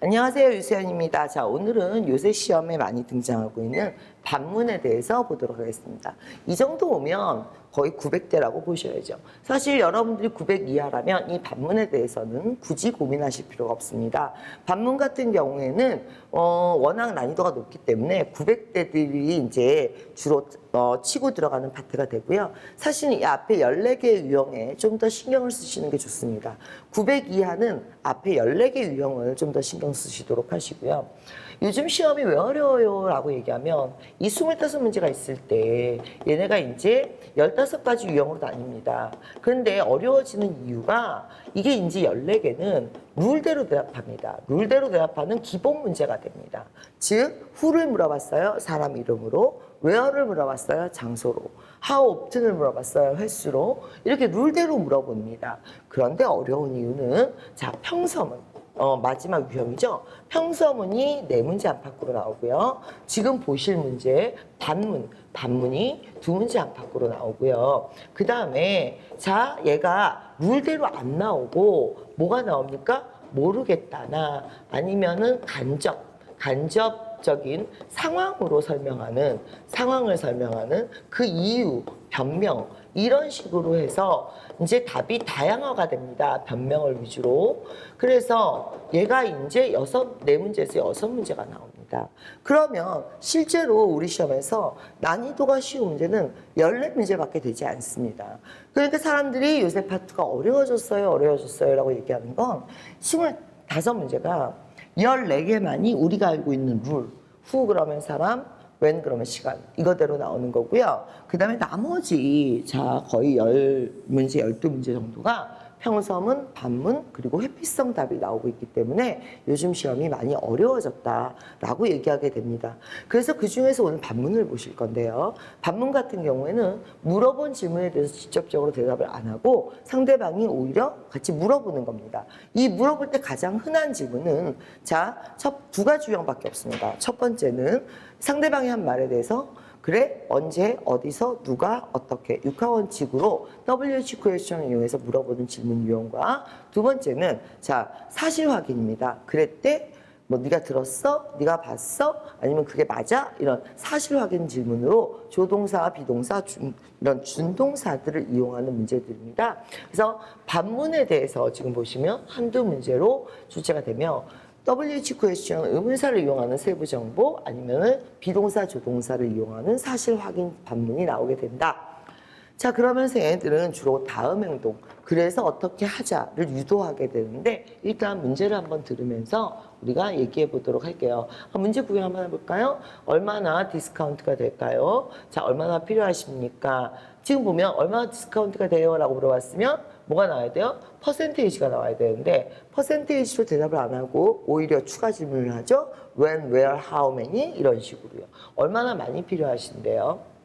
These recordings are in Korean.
안녕하세요, 유수연입니다. 자, 오늘은 요새 시험에 많이 등장하고 있는 반문에 대해서 보도록 하겠습니다. 이 정도 오면 거의 900대라고 보셔야죠. 사실 여러분들이 900 이하라면 이 반문에 대해서는 굳이 고민하실 필요가 없습니다. 반문 같은 경우에는 워낙 난이도가 높기 때문에 900대들이 이제 주로 치고 들어가는 파트가 되고요. 사실 이 앞에 14개의 유형에 좀 더 신경을 쓰시는 게 좋습니다. 900 이하는 앞에 14개 유형을 좀 더 신경 쓰시도록 하시고요. 요즘 시험이 왜 어려워요? 라고 얘기하면 이 25문제가 있을 때 얘네가 이제 15가지 유형으로 나뉩니다. 그런데 어려워지는 이유가 이게 이제 14개는 룰대로 대답합니다. 룰대로 대답하는 기본 문제가 됩니다. 즉, who를 물어봤어요. 사람 이름으로. where를 물어봤어요. 장소로. how often을 물어봤어요. 횟수로. 이렇게 룰대로 물어봅니다. 그런데 어려운 이유는 자, 평서문. 마지막 유형이죠. 평서문이 4문제 안팎으로 나오고요. 지금 보실 문제 반문이 2문제 안팎으로 나오고요. 그 다음에 자, 얘가 룰대로 안 나오고 뭐가 나옵니까? 모르겠다나 아니면은 간접적인 상황을 설명하는 그 이유, 변명 이런 식으로 해서 이제 답이 다양화가 됩니다. 변명을 위주로. 그래서 얘가 이제 4문제에서 6문제가 나옵니다. 그러면 실제로 우리 시험에서 난이도가 쉬운 문제는 14문제밖에 되지 않습니다. 그러니까 사람들이 요새 파트가 어려워졌어요 라고 얘기하는 건 25문제가 14개만이 우리가 알고 있는 룰, who 그러면 사람, when 그러면 시간 이거대로 나오는 거고요. 그 다음에 나머지 자 거의 10문제, 12문제 정도가 평서문, 반문 그리고 회피성 답이 나오고 있기 때문에 요즘 시험이 많이 어려워졌다라고 얘기하게 됩니다. 그래서 그중에서 오늘 반문을 보실 건데요. 반문 같은 경우에는 물어본 질문에 대해서 직접적으로 대답을 안 하고 상대방이 오히려 같이 물어보는 겁니다. 이 물어볼 때 가장 흔한 질문은 자, 첫 2가지 유형밖에 없습니다. 첫 번째는 상대방이 한 말에 대해서 그래, 언제, 어디서, 누가, 어떻게 육하원칙으로 WH 퀘스천을 이용해서 물어보는 질문 유형과 두 번째는 자, 사실 확인입니다. 그랬대? 뭐 네가 들었어? 네가 봤어? 아니면 그게 맞아? 이런 사실 확인 질문으로 조동사, 비동사, 이런 준동사들을 이용하는 문제들입니다. 그래서 반문에 대해서 지금 보시면 한두 문제로 출제가 되며 WH 퀘스천은 의문사를 이용하는 세부 정보 아니면은 비동사, 조동사를 이용하는 사실 확인 반문이 나오게 된다. 자, 그러면서 얘네들은 주로 다음 행동, 그래서 어떻게 하자를 유도하게 되는데 일단 문제를 한번 들으면서 우리가 얘기해 보도록 할게요. 문제 구경 한번 해볼까요? 얼마나 디스카운트가 될까요? 자, 얼마나 필요하십니까? 지금 보면 얼마나 디스카운트가 돼요? 라고 물어봤으면 뭐가 나와야 돼요? 퍼센테이지가 나와야 되는데 퍼센테이지로 대답을 안 하고 오히려 추가 질문을 하죠. when, where, how many 이런 식으로요. 얼마나 많이 필요하신데요?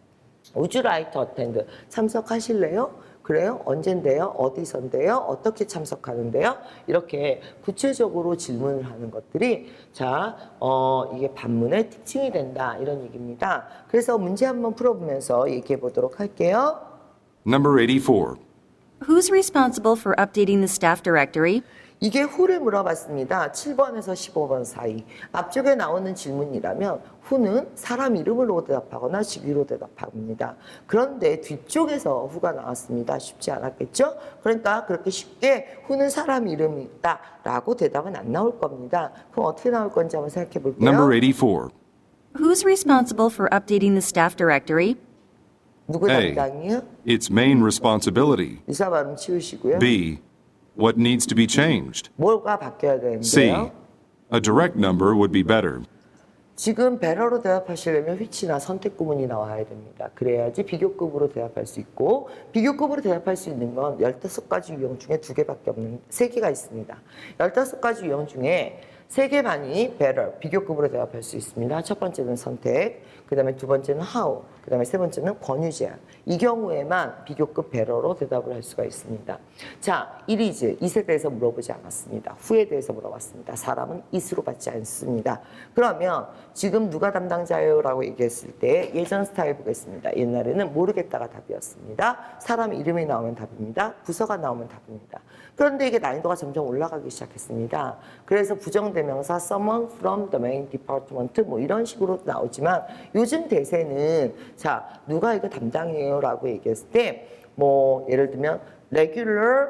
Would you like to attend? 참석하실래요? 그래요? 언젠데요? 어디선데요? 어떻게 참석하는데요? 이렇게 구체적으로 질문을 하는 것들이 자, 이게 반문의 특징이 된다 이런 얘기입니다. 그래서 문제 한번 풀어보면서 얘기해 보도록 할게요. Number 84. Who's responsible for updating the staff directory? 이게 who를 물어봤습니다. 7번에서 15번 사이. 앞쪽에 나오는 질문이라면 who는 사람 이름으로 대답하거나 직위로 대답합니다. 그런데 뒤쪽에서 who가 나왔습니다. 쉽지 않았겠죠? 그러니까 그렇게 쉽게 who는 사람 이름이다 라고 대답은 안 나올 겁니다. 그럼 어떻게 나올 건지 한번 생각해 볼게요. Number 84. Who's responsible for updating the staff directory? 누구 A. 담당이요? Its main responsibility. 유사 발음 치우시고요. B. What needs to be changed. 뭐가 바뀌어야 C. 되는데요? A direct number would be better. 지금 배러로 대답하시려면 which나 선택 구문이 나와야 됩니다. 그래야지 비교급으로 대답할 수 있고 비교급으로 대답할 수 있는 건 15가지 유형 중에 2개밖에 없는 3개가 있습니다. 15가지 유형 중에 3개 반이 better, 비교급으로 대답할 수 있습니다. 첫 번째는 선택, 그 다음에 두 번째는 how, 그 다음에 세 번째는 권유 제한. 이 경우에만 비교급 better로 대답을 할 수가 있습니다. 자, it is, it에 대해서 물어보지 않았습니다. who에 대해서 물어봤습니다. 사람은 it으로 받지 않습니다. 그러면 지금 누가 담당자예요? 라고 얘기했을 때 예전 스타일 보겠습니다. 옛날에는 모르겠다가 답이었습니다. 사람 이름이 나오면 답입니다. 부서가 나오면 답입니다. 그런데 이게 난이도가 점점 올라가기 시작했습니다. 그래서 부정된 대명사 someone from the main department 뭐 이런 식으로 나오지만 요즘 대세는 자 누가 이거 담당해요라고 얘기했을 때 뭐 예를 들면 regular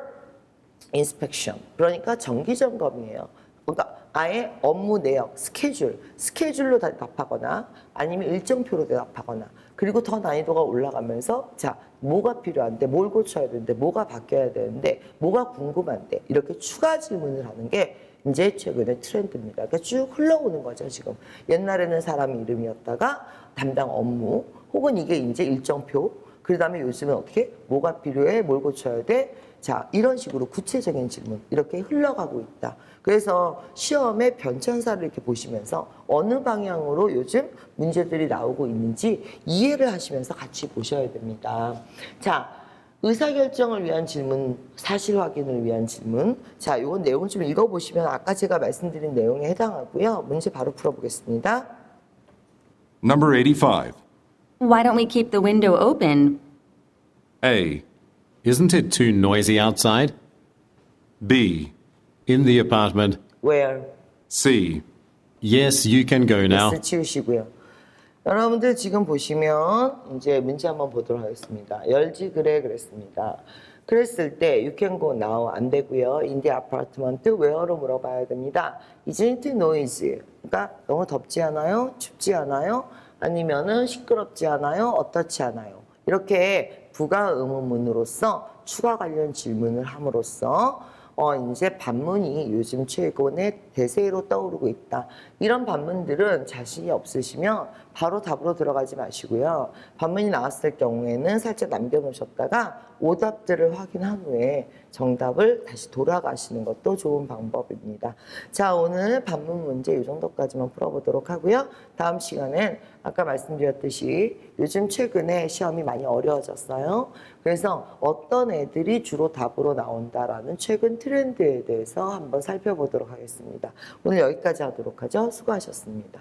inspection 그러니까 정기 점검이에요. 그러니까 아예 업무 내역, 스케줄로 대답하거나 아니면 일정표로 대답하거나 그리고 더 난이도가 올라가면서 자 뭐가 필요한데 뭘 고쳐야 되는데 뭐가 바뀌어야 되는데 뭐가 궁금한데 이렇게 추가 질문을 하는 게 이제 최근의 트렌드입니다. 그러니까 쭉 흘러오는 거죠 지금. 옛날에는 사람 이름이었다가 담당 업무 혹은 이게 이제 일정표 그 다음에 요즘은 어떻게 뭐가 필요해 뭘 고쳐야 돼 자 이런 식으로 구체적인 질문 이렇게 흘러가고 있다. 그래서 시험의 변천사를 이렇게 보시면서 어느 방향으로 요즘 문제들이 나오고 있는지 이해를 하시면서 같이 보셔야 됩니다. 자, 의사결정을 위한 질문, 사실 확인을 위한 질문. 자, 이건 내용 좀 읽어보시면 아까 제가 말씀드린 내용에 해당하고요. 문제 바로 풀어보겠습니다. Number 85. Why don't we keep the window open? A. Isn't it too noisy outside? B. In the apartment. Where? C. Yes, you can go now. S 치우시고요. 여러분들 지금 보시면 이제 문제 한번 보도록 하겠습니다. 열지 그래 그랬습니다. 그랬을 때 you can go now 안 되고요. In the apartment where로 물어봐야 됩니다. Isn't it noisy? 그러니까 너무 덥지 않아요? 춥지 않아요? 아니면은 시끄럽지 않아요? 어떻지 않아요? 이렇게 부가 의문문으로서 추가 관련 질문을 함으로써 이제 반문이 요즘 최근의 대세로 떠오르고 있다. 이런 반문들은 자신이 없으시면 바로 답으로 들어가지 마시고요. 반문이 나왔을 경우에는 살짝 남겨놓으셨다가 오답들을 확인한 후에 정답을 다시 돌아가시는 것도 좋은 방법입니다. 자, 오늘 반문 문제 이 정도까지만 풀어보도록 하고요. 다음 시간엔 아까 말씀드렸듯이 요즘 최근에 시험이 많이 어려워졌어요. 그래서 어떤 애들이 주로 답으로 나온다라는 최근 트렌드에 대해서 한번 살펴보도록 하겠습니다. 오늘 여기까지 하도록 하죠. 수고하셨습니다.